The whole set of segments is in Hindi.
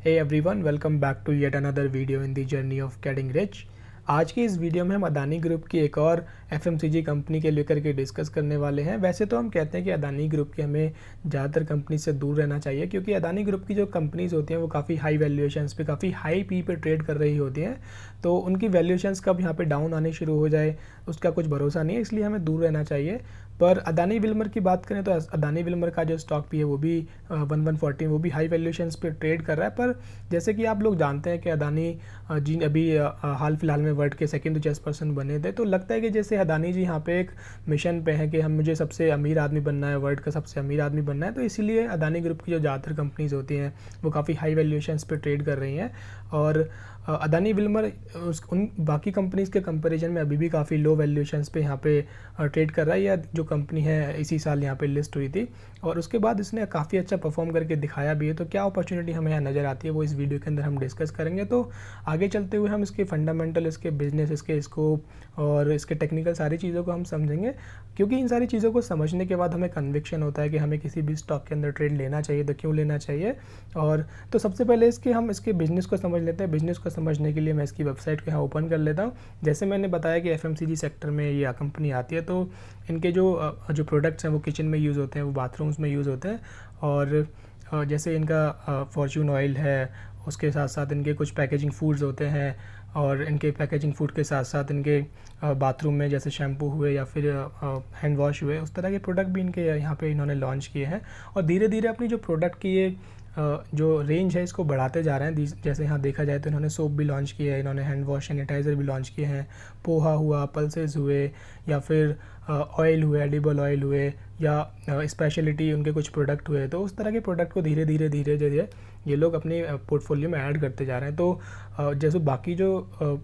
Hey everyone, welcome back to yet another video in the journey of getting rich। आज की इस वीडियो में हम अदानी ग्रुप की एक और एफएमसीजी कंपनी के लेकर के डिस्कस करने वाले हैं। वैसे तो हम कहते हैं कि अदानी ग्रुप की हमें ज़्यादातर कंपनी से दूर रहना चाहिए, क्योंकि अदानी ग्रुप की जो कंपनीज़ होती हैं वो काफ़ी हाई वैल्यूएशंस पे, काफ़ी हाई पी पे ट्रेड कर रही होती हैं। तो उनकी वैल्यूएशंस कब यहाँ पे डाउन आने शुरू हो जाए उसका कुछ भरोसा नहीं है, इसलिए हमें दूर रहना चाहिए। पर अदानी विल्मर की बात करें तो अदानी विल्मर का जो स्टॉक भी है वो भी 1114 वो भी हाई वैल्यूएशंस पे ट्रेड कर रहा है। पर जैसे कि आप लोग जानते हैं कि अदानी जी अभी हाल फिलहाल में वर्ल्ड के सेकंड रिचेस्ट पर्सन बने थे, तो लगता है कि जैसे अदानी जी यहाँ पे एक मिशन पे हैं कि हम मुझे सबसे अमीर आदमी बनना है, वर्ल्ड का सबसे अमीर आदमी बनना है। तो इसीलिए अदानी ग्रुप की जो ज़्यादातर कंपनीज़ होती हैं वो काफ़ी हाई वैल्यूएशंस पे ट्रेड कर रही हैं। और अदानी विल्मर उन बाकी कंपनीज़ के कंपैरिजन में अभी भी काफ़ी लो वैल्यूएशंस पे यहाँ पे ट्रेड कर रहा है। या जो कंपनी है इसी साल यहाँ पे लिस्ट हुई थी और उसके बाद इसने काफ़ी अच्छा परफॉर्म करके दिखाया भी है। तो क्या अपॉर्चुनिटी हमें यहाँ नज़र आती है वो इस वीडियो के अंदर हम डिस्कस करेंगे। तो आगे चलते हुए हम इसके फंडामेंटल, इसके बिजनेस, इसके स्कोप और इसके टेक्निकल सारी चीज़ों को हम समझेंगे, क्योंकि इन सारी चीज़ों को समझने के बाद हमें कन्विक्शन होता है कि हमें किसी भी स्टॉक के अंदर ट्रेड लेना चाहिए तो क्यों लेना चाहिए। और तो सबसे पहले हम इसके बिज़नेस को समझ लेते हैं। बिज़नेस को समझने के लिए मैं इसकी वेबसाइट को यहाँ ओपन कर लेता हूँ। जैसे मैंने बताया कि एफएमसीजी सेक्टर में ये कंपनी आती है, तो इनके जो प्रोडक्ट्स हैं वो किचन में यूज़ होते हैं, वो बाथरूम्स में यूज़ होते हैं। और जैसे इनका फॉर्च्यून ऑयल है, उसके साथ साथ इनके कुछ पैकेजिंग फूड्स होते हैं। और इनके पैकेजिंग फूड के साथ साथ इनके बाथरूम में जैसे शैम्पू हुए या फिर हैंड वॉश हुए, उस तरह के प्रोडक्ट भी इनके यहाँ पे इन्होंने लॉन्च किए हैं। और धीरे धीरे अपनी जो प्रोडक्ट की ये जो रेंज है इसको बढ़ाते जा रहे हैं। जैसे यहाँ देखा जाए तो इन्होंने सोप भी लॉन्च किया है, इन्होंने हैंड वॉश सैनिटाइज़र भी लॉन्च किए हैं, पोहा हुआ, पल्सेस हुए, या फिर ऑयल हुए, एडिबल ऑयल हुए, या स्पेशलिटी उनके कुछ प्रोडक्ट हुए। तो उस तरह के प्रोडक्ट को धीरे धीरे धीरे धीरे ये लोग अपने पोर्टफोलियो में ऐड करते जा रहे हैं। तो जैसे बाकी जो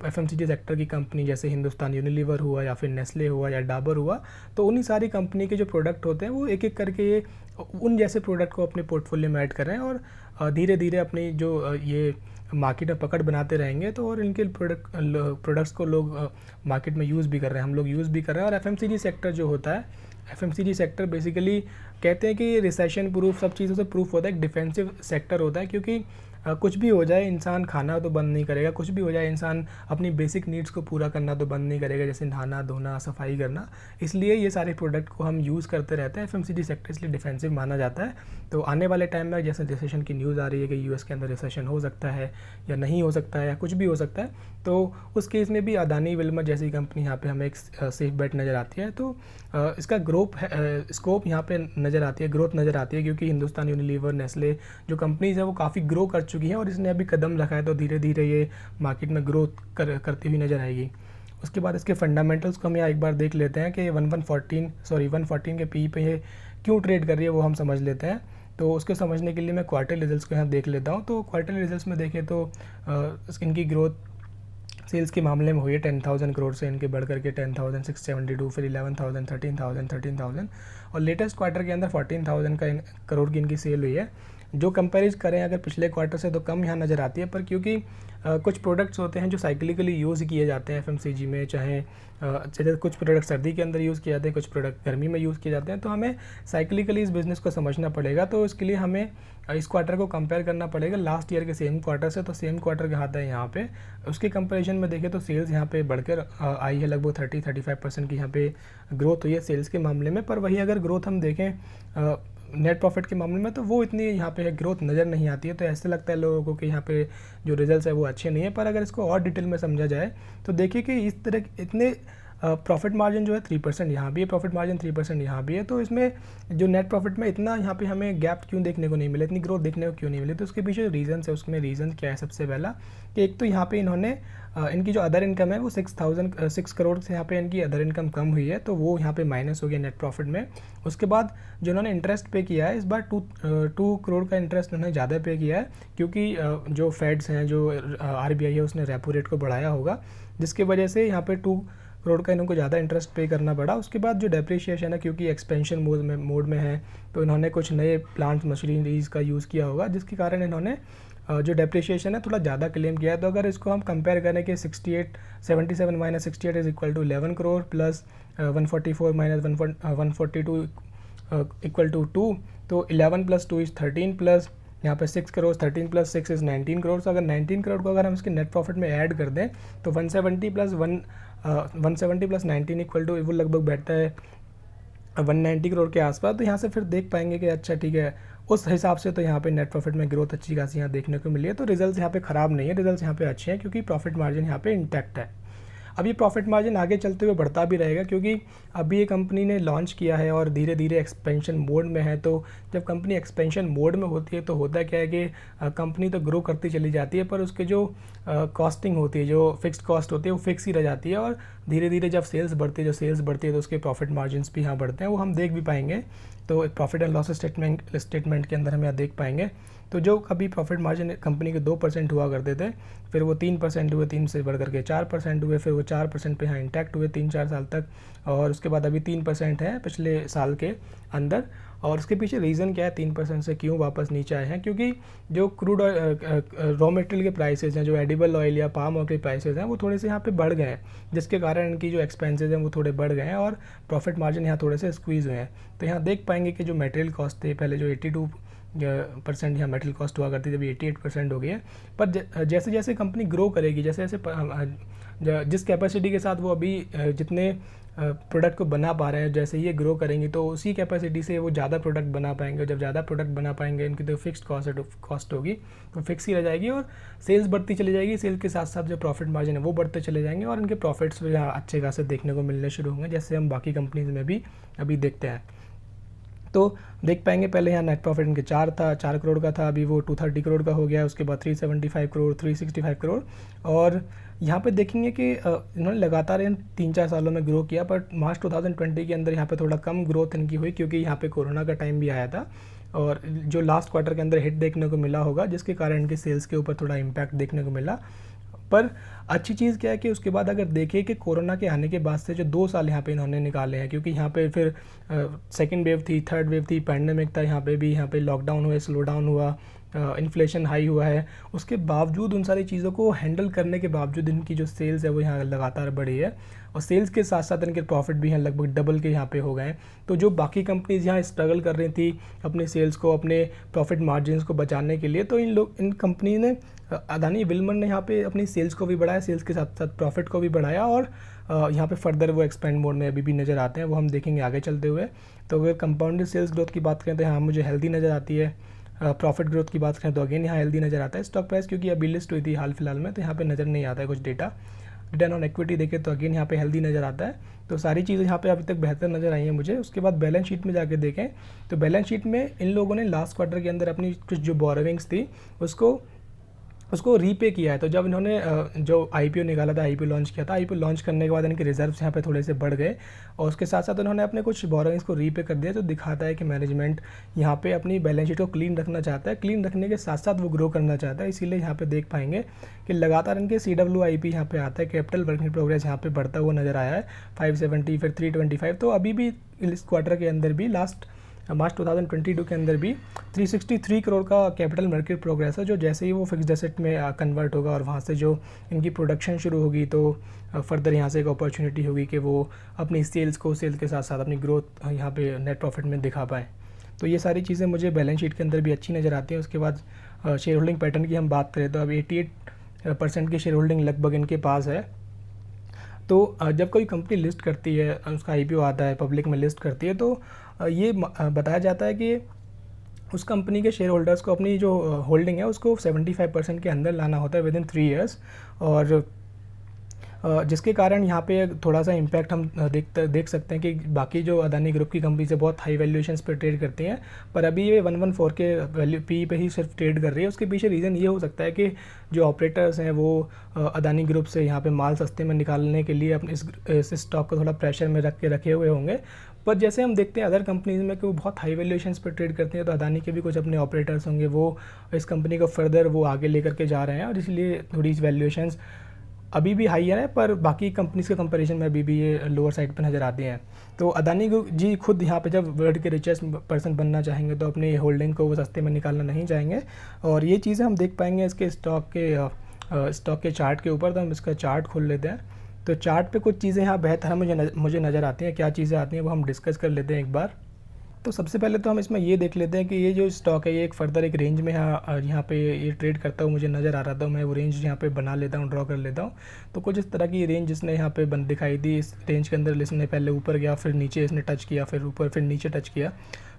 एफएमसीजी सेक्टर की कंपनी जैसे हिंदुस्तान यूनिलीवर हुआ या फिर नेस्ले हुआ या डाबर हुआ, तो उन्हीं सारी कंपनी के जो प्रोडक्ट होते हैं वो एक एक करके ये उन जैसे प्रोडक्ट को अपने पोर्टफोलियो में ऐड कर रहे हैं और धीरे धीरे अपनी जो ये मार्केट में पकड़ बनाते रहेंगे। तो और इनके प्रोडक्ट्स को लोग मार्केट में यूज़ भी कर रहे हैं, हम लोग यूज़ भी कर रहे हैं। और एफएमसीजी सेक्टर जो होता है, एफएमसीजी सेक्टर बेसिकली कहते हैं कि रिसेशन प्रूफ, सब चीज़ों से प्रूफ होता है, एक डिफेंसिव सेक्टर होता है। क्योंकि कुछ भी हो जाए इंसान खाना तो बंद नहीं करेगा, कुछ भी हो जाए इंसान अपनी बेसिक नीड्स को पूरा करना तो बंद नहीं करेगा, जैसे नहाना धोना सफाई करना। इसलिए ये सारे प्रोडक्ट को हम यूज़ करते रहते हैं। एफएमसीजी सेक्टर इसलिए डिफेंसिव माना जाता है। तो आने वाले टाइम में जैसे रिसेशन की न्यूज़ आ रही है कि यूएस के अंदर रिसेशन हो सकता है या नहीं हो सकता है या कुछ भी हो सकता है, तो उस केस में भी अदानी विल्मर जैसी कंपनी यहाँ पे हमें एक सेफ बेट नज़र आती है। तो इसका स्कोप यहाँ पे नज़र आती है, ग्रोथ नज़र आती है, क्योंकि हिंदुस्तान यूनिलीवर, नेस्ले जो कंपनीज़ है वो काफ़ी ग्रो कर चुकी हैं और इसने अभी कदम रखा है, तो धीरे धीरे ये मार्केट में ग्रोथ करती हुई नज़र आएगी। उसके बाद इसके फंडामेंटल्स को हम यहाँ एक बार देख लेते हैं कि 114 के पी पे ये क्यों ट्रेड कर रही है वो हम समझ लेते हैं। तो उसको समझने के लिए मैं क्वार्टर रिजल्ट्स को यहाँ देख लेता हूँ। तो क्वार्टर रिजल्ट्स में देखें तो इनकी ग्रोथ सेल्स के मामले में हुई है 10,000 करोड़ से इनके बढ़ करके 10,672, फिर 11,000, 13,000 और लेटेस्ट क्वार्टर के अंदर 14,000 करोड़ की इनकी सेल हुई है। जो कंपेरिज करें अगर पिछले क्वार्टर से तो कम यहाँ नज़र आती है, पर क्योंकि कुछ प्रोडक्ट्स होते हैं जो साइक्लिकली यूज़ किए जाते हैं एफएमसीजी में, चाहे कुछ प्रोडक्ट सर्दी के अंदर यूज़ किए जाते हैं, कुछ प्रोडक्ट गर्मी में यूज़ किए जाते हैं, तो हमें साइक्लिकली इस बिज़नेस को समझना पड़ेगा। तो इसके लिए हमें इस क्वार्टर को कंपेयर करना पड़ेगा लास्ट ईयर के सेम क्वार्टर से। तो सेम क्वार्टर कहा था यहाँ पे, उसके कंपेरिजन में देखें तो सेल्स यहाँ पे बढ़कर आई है, लगभग 30-35% की यहाँ पे ग्रोथ हुई है सेल्स के मामले में। पर वही अगर ग्रोथ हम देखें नेट प्रॉफिट के मामले में तो वो इतनी यहाँ पे ग्रोथ नज़र नहीं आती है। तो ऐसे लगता है लोगों को कि यहाँ पे जो रिजल्ट्स है वो अच्छे नहीं है। पर अगर इसको और डिटेल में समझा जाए तो देखिए कि इस तरह इतने प्रॉफिट मार्जिन जो है 3% यहाँ भी है, प्रॉफिट मार्जिन 3% यहाँ भी है। तो इसमें जो नेट प्रॉफिट में इतना यहाँ पे हमें गैप क्यों देखने को नहीं मिला, इतनी ग्रोथ देखने को क्यों नहीं मिली, तो उसके पीछे रीजंस है। उसमें रीज़न क्या है, सबसे पहला कि एक तो यहाँ पे इन्होंने इनकी जो अदर इनकम है वो 6 करोड़ से यहाँ पे इनकी अदर इनकम कम हुई है, तो वो यहाँ पे माइनस हो गया नेट प्रॉफिट में। उसके बाद जो इन्होंने इंटरेस्ट पे किया है इस बार 2 करोड़ का इंटरेस्ट उन्होंने ज़्यादा पे किया है, क्योंकि जो फेड्स हैं, जो आरबीआई है उसने रेपो रेट को बढ़ाया होगा, जिसकी वजह से यहाँ पे 2 करोड़ का इनको ज़्यादा इंटरेस्ट पे करना पड़ा। उसके बाद जो डेप्रिसिएशन है, क्योंकि एक्सपेंशन मोड में है, तो इन्होंने कुछ नए प्लांट मशीनरीज का यूज़ किया होगा, जिसके कारण इन्होंने जो डेप्रिसिएशन है थोड़ा ज़्यादा क्लेम किया है। तो अगर इसको हम कंपेयर करें कि 77 minus 68 is equal to 11 crore plus 144 minus 142 equal to 2, तो 11 प्लस 2 इज़ 13 प्लस यहाँ पे 6 करोड़, 13 प्लस 6 इज़ 19 करोड़। अगर 19 करोड़ को अगर हम इसके नेट प्रॉफिट में ऐड कर दें तो 170 प्लस 19 इक्वल टू वो लगभग बैठता है 190 करोड़ के आसपास। तो यहाँ से फिर देख पाएंगे कि अच्छा ठीक है, उस हिसाब से तो यहाँ पे नेट प्रॉफिट में ग्रोथ अच्छी खासी यहाँ देखने को मिली है। तो रिजल्ट्स यहाँ पे ख़राब नहीं है, रिजल्ट्स यहाँ पे अच्छे हैं क्योंकि प्रॉफिट मार्जिन यहाँ पे इंटैक्ट है। अब ये प्रॉफिट मार्जिन आगे चलते हुए बढ़ता भी रहेगा क्योंकि अभी ये कंपनी ने लॉन्च किया है और धीरे धीरे एक्सपेंशन मोड में है। तो जब कंपनी एक्सपेंशन मोड में होती है तो होता क्या है कि कंपनी तो ग्रो करती चली जाती है, पर उसके जो कॉस्टिंग होती है, जो फिक्स्ड कॉस्ट होती है, वो फिक्स ही रह जाती है। और धीरे धीरे जब सेल्स बढ़ती है तो उसके प्रॉफिट मार्जिन्स भी यहाँ बढ़ते हैं, वो हम देख भी पाएंगे। तो प्रॉफिट एंड लॉस स्टेटमेंट के अंदर हम यहाँ देख पाएंगे। तो जो कभी प्रॉफिट मार्जिन कंपनी के 2% हुआ करते थे, फिर वो 3% हुए, 3 से बढ़ करके 4% हुए, फिर वो 4% पे यहाँ इंटैक्ट हुए 3-4 साल तक, और उसके बाद अभी 3% है पिछले साल के अंदर। और उसके पीछे रीज़न क्या है 3% से क्यों वापस नीचे आए हैं? क्योंकि जो क्रूड रॉ मटेरियल के प्राइसेस हैं, जो एडिबल ऑयल या पाम ऑयल के प्राइसेस हैं, वो थोड़े से यहाँ पे बढ़ गए हैं, जिसके कारण इनकी जो एक्सपेंसेस हैं वो थोड़े बढ़ गए हैं और प्रॉफिट मार्जिन यहाँ थोड़े से स्क्वीज़ हुए हैं। तो यहाँ देख पाएंगे कि जो मटेरियल कॉस्ट थे पहले, जो 82% यहाँ मेटल कॉस्ट हुआ करती थी, अभी 88% हो गई है। पर जैसे जैसे कंपनी ग्रो करेगी, जैसे जैसे जिस कैपेसिटी के साथ वो अभी जितने प्रोडक्ट को बना पा रहे हैं, जैसे ये ग्रो करेंगी तो उसी कैपेसिटी से वो ज़्यादा प्रोडक्ट बना पाएंगे। जब ज़्यादा प्रोडक्ट बना पाएंगे, इनकी तो फिक्स्ड कॉस्ट होगी तो फिक्स ही रह जाएगी और सेल्स बढ़ती चली जाएगी। सेल्स के साथ साथ जो प्रॉफिट मार्जिन है वो बढ़ते चले जाएंगे और इनके प्रॉफिट्स यहाँ अच्छे खासे देखने को मिलने शुरू होंगे, जैसे हम बाकी कंपनीज में भी अभी देखते हैं। तो देख पाएंगे पहले यहाँ नेट प्रॉफिट इनके 4 करोड़ का था, अभी वो 230 करोड़ का हो गया, उसके बाद 375 करोड़, 365 करोड़। और यहाँ पे देखेंगे कि इन्होंने लगातार इन 3-4 सालों में ग्रो किया, बट मार्च 2020 के अंदर यहाँ पे थोड़ा कम ग्रोथ इनकी हुई क्योंकि यहाँ पे कोरोना का टाइम भी आया था और जो लास्ट क्वार्टर के अंदर हिट देखने को मिला होगा, जिसके कारण इनके सेल्स के ऊपर थोड़ा इम्पैक्ट देखने को मिला। पर अच्छी चीज़ क्या है कि उसके बाद अगर देखें कि कोरोना के आने के बाद से जो 2 साल यहाँ पे इन्होंने निकाले हैं, क्योंकि यहाँ पे फिर सेकंड वेव थी, थर्ड वेव थी, पैंडेमिक था, यहाँ पे भी यहाँ पे लॉकडाउन हुआ, स्लो डाउन हुआ, इन्फ्लेशन हाई हुआ है, उसके बावजूद उन सारी चीज़ों को हैंडल करने के बावजूद इनकी जो सेल्स है वो यहाँ लगातार बढ़ी है और सेल्स के साथ साथ इनके प्रॉफिट भी यहाँ लगभग डबल के यहाँ पे हो गए हैं। तो जो बाकी कंपनीज यहाँ स्ट्रगल कर रही थी अपने सेल्स को, अपने प्रॉफिट मार्जिन्स को बचाने के लिए, तो इन कंपनी ने, अदानी विल्मर ने यहाँ पे अपनी सेल्स को भी बढ़ाया, सेल्स के साथ साथ प्रॉफिट को भी बढ़ाया और यहाँ पे फर्दर वो एक्सपेंड मोड में अभी भी नज़र आते हैं, वो हम देखेंगे आगे चलते हुए। तो अगर कंपाउंडेड सेल्स ग्रोथ की बात करें तो यहाँ मुझे हेल्दी नज़र आती है, प्रॉफिट ग्रोथ की बात करें तो अगेन यहाँ हेल्दी नज़र आता है। स्टॉक प्राइस क्योंकि अभी लिस्ट हुई थी हाल फिलहाल में, तो यहाँ पे नज़र नहीं आता है कुछ डेटा। रिटर्न ऑन इक्विटी देखें तो अगेन यहाँ पे हेल्दी नज़र आता है। तो सारी चीज़ें यहाँ पे अभी तक बेहतर नज़र आई हैं मुझे। उसके बाद बैलेंस शीट में जाके देखें तो बैलेंस शीट में इन लोगों ने लास्ट क्वार्टर के अंदर अपनी कुछ जो बोरोविंग्स थी उसको रीपे किया है। तो जब इन्होंने जो आईपीओ निकाला था, आईपीओ लॉन्च किया था, आईपीओ लॉन्च करने के बाद इनके रिजर्व्स यहाँ पे थोड़े से बढ़ गए और उसके साथ साथ उन्होंने अपने कुछ बोरोइंग्स को रीपे कर दिया। तो दिखाता है कि मैनेजमेंट यहाँ पे अपनी बैलेंस शीट को क्लीन रखना चाहता है, क्लीन रखने के साथ साथ वो ग्रो करना चाहता है। इसीलिए यहाँ पे देख पाएंगे कि लगातार इनके CWIP यहाँ पे आता है, कैपिटल वर्क इन प्रोग्रेस यहाँ पे बढ़ता हुआ नज़र आया है, 570 फिर 325। तो अभी भी इस क्वार्टर के अंदर भी लास्ट मार्च 2022 के अंदर भी 363 करोड़ का कैपिटल मार्केट प्रोग्रेस है, जो जैसे ही वो फिक्स्ड एसेट में कन्वर्ट होगा और वहाँ से जो इनकी प्रोडक्शन शुरू होगी तो फर्दर यहाँ से एक अपॉर्चुनिटी होगी कि वो अपनी सेल्स के साथ साथ अपनी ग्रोथ यहाँ पे नेट प्रॉफिट में दिखा पाएँ। तो ये सारी चीज़ें मुझे बैलेंस शीट के अंदर भी अच्छी नज़र आती हैं। उसके बाद शेयर होल्डिंग पैटर्न की हम बात करें तो अब 88% की शेयर होल्डिंग लगभग इनके पास है। तो जब कोई कंपनी लिस्ट करती है, उसका आईपीओ आता है, पब्लिक में लिस्ट करती है, तो ये बताया जाता है कि उस कंपनी के शेयर होल्डर्स को अपनी जो होल्डिंग है उसको 75% के अंदर लाना होता है विद इन 3 ईयर्स। और जिसके कारण यहाँ पे थोड़ा सा इम्पैक्ट हम देख सकते हैं कि बाकी जो अदानी ग्रुप की कंपनी से बहुत हाई वैल्यूएशंस पे ट्रेड करती हैं, पर अभी ये 114 के वैल्यू पी पे ही सिर्फ ट्रेड कर रही है। उसके पीछे रीज़न ये हो सकता है कि जो ऑपरेटर्स हैं वो अदानी ग्रुप से यहाँ पे माल सस्ते में निकालने के लिए अपने इस स्टॉक को थोड़ा प्रेशर में रखे हुए होंगे। पर जैसे हम देखते हैं अदर कंपनीज में कि वो बहुत हाई वैल्यूएशंस पर ट्रेड करते हैं, तो अदानी के भी कुछ अपने ऑपरेटर्स होंगे, वो इस कंपनी को फर्दर वो आगे लेकर के जा रहे हैं और इसलिए थोड़ी वैल्यूएशंस अभी भी हाई है, पर बाकी कंपनीज के कंपैरिजन में अभी भी ये लोअर साइड पर नज़र आती हैं। तो अदानी जी खुद यहाँ पे जब वर्ल्ड के रिचेस्ट पर्सन बनना चाहेंगे तो अपनी होल्डिंग को वो सस्ते में निकालना नहीं चाहेंगे। और ये चीज़ें हम देख पाएंगे इसके स्टॉक के चार्ट के ऊपर। तो हम इसका चार्ट खोल लेते हैं। तो चार्ट पे कुछ चीज़ें यहाँ बेहतर मुझे नज़र आती हैं। क्या चीज़ें आती हैं वो हम डिस्कस कर लेते हैं एक बार। तो सबसे पहले तो हम इसमें ये देख लेते हैं कि ये जो स्टॉक है ये एक फर्दर एक रेंज में यहाँ पे ये ट्रेड करता हुआ मुझे नज़र आ रहा था। मैं वो रेंज यहाँ पे बना लेता हूँ, ड्रॉ कर लेता हूँ। तो कुछ इस तरह की रेंज जिसने यहाँ पे बन दिखाई दी। इस रेंज के अंदर इसने पहले ऊपर गया, फिर नीचे इसने टच किया, फिर ऊपर, फिर नीचे टच किया,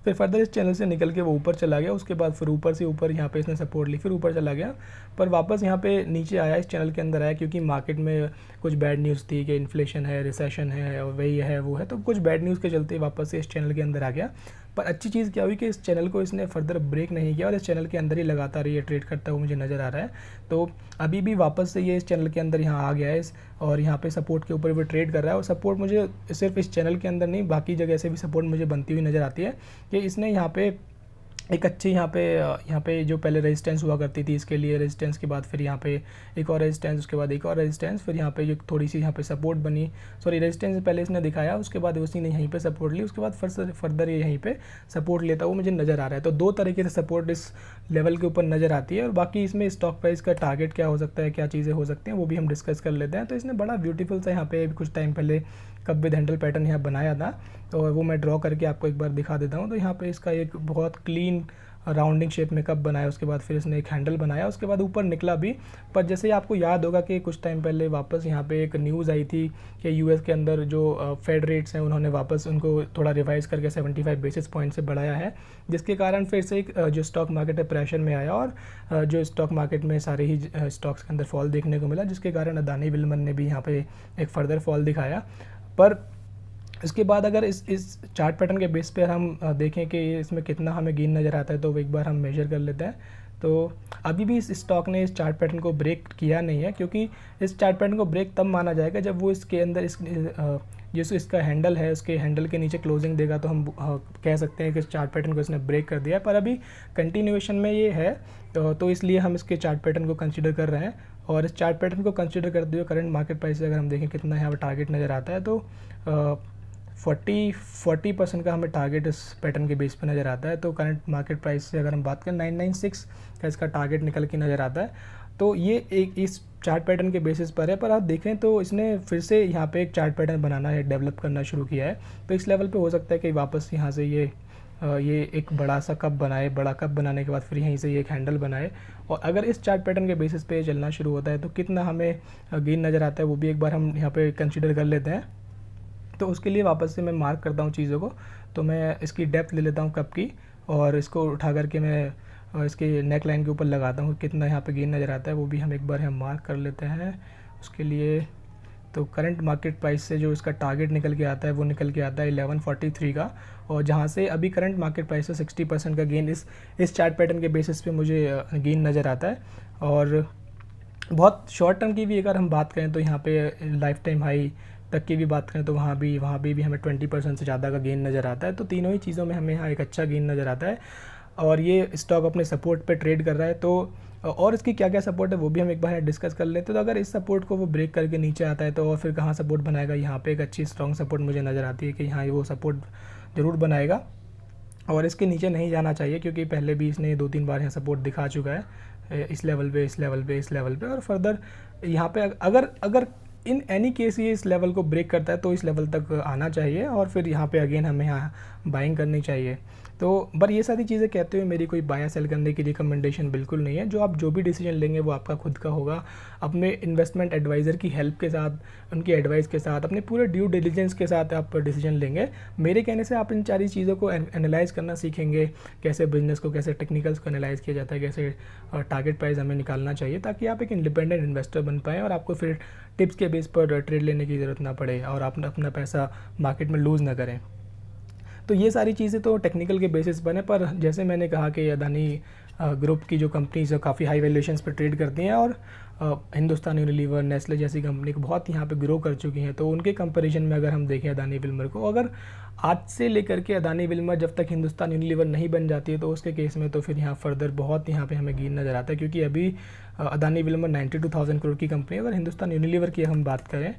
फिर फर्दर इस चैनल से निकल के वो ऊपर चला गया। उसके बाद फिर ऊपर से ऊपर यहाँ पे इसने सपोर्ट ली, फिर ऊपर चला गया, पर वापस यहाँ पे नीचे आया, इस चैनल के अंदर आया, क्योंकि मार्केट में कुछ बैड न्यूज़ थी कि इन्फ्लेशन है, रिसेशन है, और वही है वो है। तो कुछ बैड न्यूज़ के चलते वापस से इस चैनल के अंदर आ गया। पर अच्छी चीज़ क्या हुई कि इस चैनल को इसने फर्दर ब्रेक नहीं किया और इस चैनल के अंदर ही लगातार ये ट्रेड करता हुआ मुझे नज़र आ रहा है। तो अभी भी वापस से ये इस चैनल के अंदर यहाँ आ गया है और यहाँ पे सपोर्ट के ऊपर वो ट्रेड कर रहा है। और सपोर्ट मुझे सिर्फ इस चैनल के अंदर नहीं, बाकी जगह से भी सपोर्ट मुझे बनती हुई नज़र आती है कि इसने यहाँ पे एक अच्छी यहाँ पे जो पहले रेजिस्टेंस हुआ करती थी, इसके लिए रेजिस्टेंस के बाद फिर यहाँ पे एक और रेजिस्टेंस, उसके बाद एक और रेजिस्टेंस, फिर यहाँ पे जो थोड़ी सी यहाँ पे सपोर्ट बनी, सॉरी रेजिस्टेंस पहले इसने दिखाया, उसके बाद उसी ने यहीं पे सपोर्ट ली, उसके बाद फर्दर ये यहीं पे सपोर्ट लेता हुआ मुझे नज़र आ रहा है। तो दो तरीके से सपोर्ट इस लेवल के ऊपर नज़र आती है। और बाकी इसमें स्टॉक प्राइस का टारगेट क्या हो सकता है, क्या चीज़ें हो सकती हैं, वो भी हम डिस्कस कर लेते हैं। तो इसने बड़ा ब्यूटीफुल सा यहाँ पे कुछ टाइम पहले कप विद हैंडल पैटर्न यहाँ बनाया था, तो वो मैं ड्रॉ करके आपको एक बार दिखा देता हूँ। तो यहाँ पे इसका एक बहुत क्लीन राउंडिंग शेप में कप बनाया, उसके बाद फिर इसने एक हैंडल बनाया, उसके बाद ऊपर निकला भी। पर जैसे आपको याद होगा कि कुछ टाइम पहले वापस यहाँ पे एक न्यूज़ आई थी कि यूएस के अंदर जो फेड रेट्स हैं उन्होंने वापस उनको थोड़ा रिवाइज़ करके 75 बेसिस पॉइंट से बढ़ाया है, जिसके कारण फिर से एक जो स्टॉक मार्केट है प्रेशर में आया और जो स्टॉक मार्केट में सारे ही स्टॉक्स के अंदर फॉल देखने को मिला, जिसके कारण अदानी विल्मर ने भी यहाँ पे एक फर्दर फॉल दिखाया। पर इसके बाद अगर इस चार्ट पैटर्न के बेस पे हम देखें कि इसमें कितना हमें गेन नज़र आता है, तो एक बार हम मेजर कर लेते हैं। तो अभी भी इस स्टॉक ने इस चार्ट पैटर्न को ब्रेक किया नहीं है, क्योंकि इस चार्ट पैटर्न को ब्रेक तब माना जाएगा जब वो इसके अंदर जैसे इसका हैंडल है, उसके हैंडल के नीचे क्लोजिंग देगा, तो हम कह सकते हैं कि इस चार्ट पैटर्न को इसने ब्रेक कर दिया है। पर अभी कंटिन्यूएशन में ये है, तो इसलिए हम इसके चार्ट पैटर्न को कंसिडर कर रहे हैं। और इस चार्ट पैटर्न को कंसिडर करते हुए करंट मार्केट प्राइस से अगर हम देखें कितना यहाँ पर टारगेट नज़र आता है, तो 40% का हमें टारगेट इस पैटर्न के बेस पे नज़र आता है। तो करंट मार्केट प्राइस से अगर हम बात करें 996 का इसका टारगेट निकल के नज़र आता है। तो ये एक इस चार्ट पैटर्न के बेसिस पर है। पर आप देखें तो इसने फिर से यहाँ पे एक चार्ट पैटर्न बनाना है, डेवलप करना शुरू किया है। तो इस लेवल पे हो सकता है कि वापस यहाँ से ये एक बड़ा सा कप बनाए, बड़ा कप बनाने के बाद फिर यहीं से ये एक हैंडल बनाए। और अगर इस चार्ट पैटर्न के बेसिस पे चलना शुरू होता है तो कितना हमें गेन नज़र आता है, वो भी एक बार हम यहाँ पे कंसिडर कर लेते हैं। तो उसके लिए वापस से मैं मार्क करता हूँ चीज़ों को। तो मैं इसकी डेप्थ ले लेता हूँ कप की, और इसको उठा करके मैं इसके नेक लाइन के ऊपर लगाता हूँ, कितना यहाँ पे गेन नज़र आता है वो भी हम एक बार हम मार्क कर लेते हैं। उसके लिए तो करंट मार्केट प्राइस से जो इसका टारगेट निकल के आता है वो निकल के आता है 1143 का, और जहाँ से अभी करंट मार्केट प्राइस से 60% का गेन इस चार्ट पैटर्न के बेसिस पे मुझे गेन नज़र आता है। और बहुत शॉर्ट टर्म की भी अगर हम बात करें तो यहाँ पे लाइफ टाइम हाई तक की भी बात करें तो वहाँ भी हमें 20% से ज़्यादा का गेन नज़र आता है। तो तीनों ही चीज़ों में हमें यहाँ एक अच्छा गेन नज़र आता है। और ये स्टॉक अपने सपोर्ट पे ट्रेड कर रहा है। तो और इसकी क्या क्या सपोर्ट है वो भी हम एक बार डिस्कस कर लेते हैं। तो अगर इस सपोर्ट को वो ब्रेक करके नीचे आता है तो और फिर कहाँ सपोर्ट बनाएगा, यहाँ पे एक अच्छी स्ट्रॉन्ग सपोर्ट मुझे नज़र आती है कि यहाँ वो सपोर्ट ज़रूर बनाएगा और इसके नीचे नहीं जाना चाहिए, क्योंकि पहले भी इसने 2-3 बार यहाँ सपोर्ट दिखा चुका है इस लेवल पे। और फर्दर यहाँ पे अगर इन एनी केस ये इस लेवल को ब्रेक करता है तो इस लेवल तक आना चाहिए और फिर यहाँ पे अगेन हमें यहाँ बाइंग करनी चाहिए। तो पर ये सारी चीज़ें कहते हुए मेरी कोई बाय या सेल करने की रिकमेंडेशन बिल्कुल नहीं है। जो भी डिसीजन लेंगे वो आपका खुद का होगा, अपने इन्वेस्टमेंट एडवाइज़र की हेल्प के साथ, उनकी एडवाइस के साथ, अपने पूरे ड्यू डिलिजेंस के साथ आप डिसीजन लेंगे। मेरे कहने से आप इन सारी चीज़ों को एनालाइज़ करना सीखेंगे, कैसे बिजनेस को, कैसे टेक्निकल्स को एनालाइज़ किया जाता है, कैसे टारगेट प्राइस हमें निकालना चाहिए, ताकि आप एक इंडिपेंडेंट इन्वेस्टर बन पाएँ और आपको फिर टिप्स के बेस पर ट्रेड लेने की ज़रूरत ना पड़े और आप अपना पैसा मार्केट में लूज़ ना करें। तो ये सारी चीज़ें तो टेक्निकल के बेसिस पर हैं, पर जैसे मैंने कहा कि अदानी ग्रुप की जो कंपनीज काफ़ी हाई वैल्यूएशंस पर ट्रेड करती हैं और हिंदुस्तान यूनिलीवर, नेस्ले जैसी कंपनी को बहुत यहाँ पे ग्रो कर चुकी हैं। तो उनके कंपैरिजन में अगर हम देखें अदानी विल्मर को, अगर आज से लेकर के अदानी विल्मर जब तक हिंदुस्तान यूनिलीवर नहीं बन जाती है तो उसके केस में तो फिर यहाँ फर्दर बहुत यहाँ पे हमें गेन नज़र आता है, क्योंकि अभी अदानी विल्मर 92,000 करोड़ की कंपनी है। अगर हिंदुस्तान यूनिलीवर की हम बात करें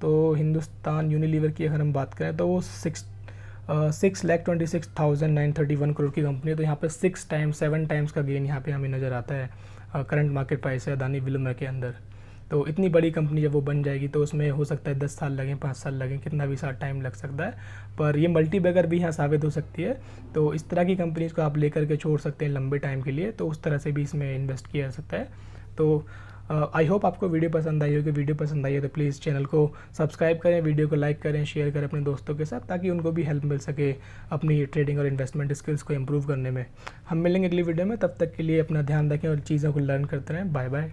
तो हिंदुस्तान यूनिलीवर की अगर हम बात करें तो वो 6,26,931 करोड़ की कंपनी है। तो यहाँ पे 7 टाइम्स का गेन यहाँ पे हमें नज़र आता है करंट मार्केट प्राइस है अदानी विल्मर के अंदर। तो इतनी बड़ी कंपनी जब वो बन जाएगी तो उसमें हो सकता है 10 साल लगें, 5 साल लगें, कितना भी सारा टाइम लग सकता है, पर ये मल्टी बैगर भी यहाँ साबित हो सकती है। तो इस तरह की कंपनीज़ को आप लेकर के छोड़ सकते हैं लंबे टाइम के लिए, तो उस तरह से भी इसमें इन्वेस्ट किया जा सकता है। तो आई होप आपको वीडियो पसंद आई होगी। वीडियो पसंद आई है तो प्लीज़ चैनल को सब्सक्राइब करें, वीडियो को लाइक करें, शेयर करें अपने दोस्तों के साथ, ताकि उनको भी हेल्प मिल सके अपनी ट्रेडिंग और इन्वेस्टमेंट स्किल्स को इम्प्रूव करने में। हम मिलेंगे अगली वीडियो में, तब तक के लिए अपना ध्यान रखें और चीज़ों को लर्न करते रहें। Bye bye.